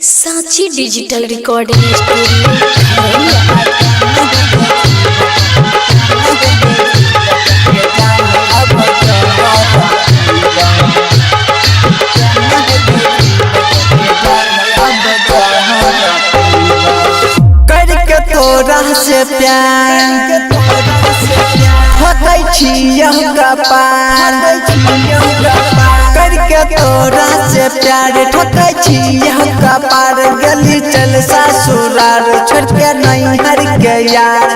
सांची digital recording studio करके तोरा से प्यार होतै छियह कपार करके तोरा से प्यार ठोकै छियह कपार गली चल ससुराल छोड़ के नैहर के यार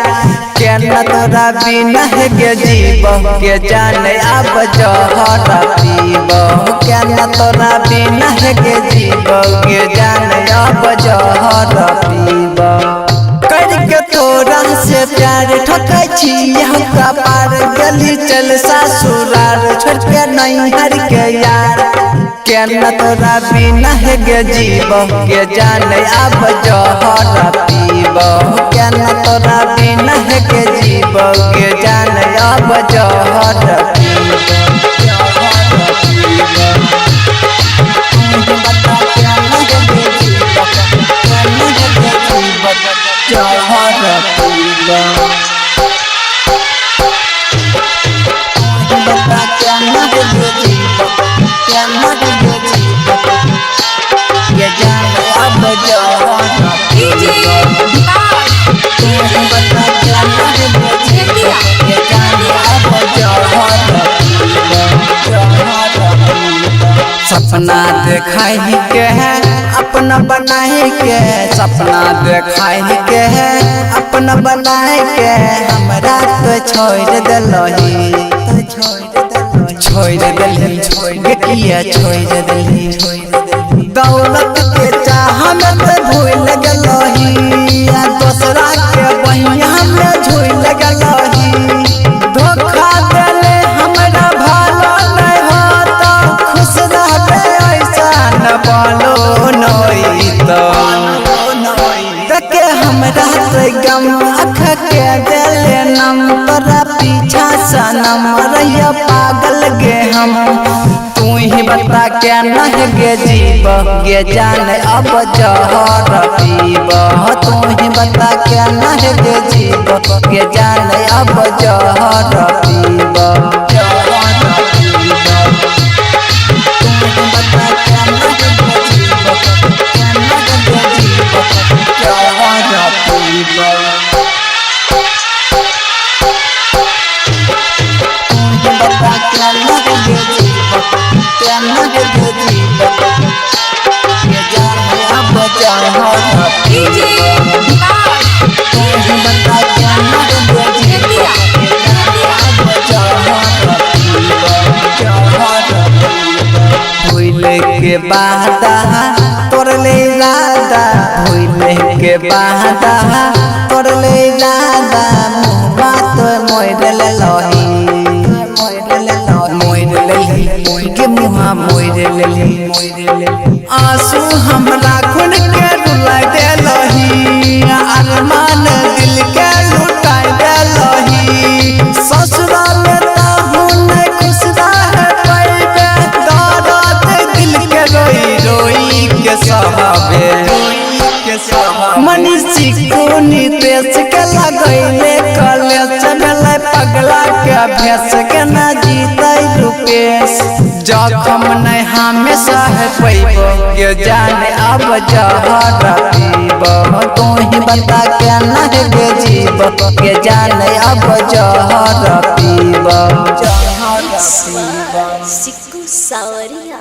केना तोरा बिना के जीव के जाने अब जहर पीब केना तोरा बिना के जीव के जाने अब जहर पीब करके तोरा से प्यार ठोकै छियह कपार गली चल ससुराल छोड़ के नैहर के यार केना तोरा बिना के जीव के जाने अब जहर पीब केना तोरा बिना के जीव के जाने अब जहर सपना देखाई के है अपना बनाए के सपना देखाई के है अपना बनाए के हमरा तो छोड़ देलही किया छोड़ देलही दौलत के चाह में तो भूल गेलही दूसरा के बहिया में झूल गेलही धोखा देले हमरा भालो नहीं होता खुश रहबे ऐसा न बोलो नई तो के हमरा से गम अख के देले नम तोरा पीछा सनम रहिया पागल गे हम तू ही बता के नह गे जीव गे जाने अब जहर पीब तू ही बता के नह गे जीव गे जाने अब जहर पीब के बादा तोर ले लादा भूले के बादा तोर ले लादा बात मोर ले लही के मुहा मोर ले आंसू हमरा खून के रुला देलही अरमान दिल के लुटा देलही ससुराल ताहू न खुश रह पैबे दर्द दिल के रोई रोई के सहाबे मनीषी को नितेश के लगैले कलेश भेलै पगला के भेस के न जीतै रुपेश जखम नहीं हमेशा है पैबो के जाने अब जहर पीब तू ही बता के न गे जीव के जाने अब जहर पीब सिक्कू सावरिया।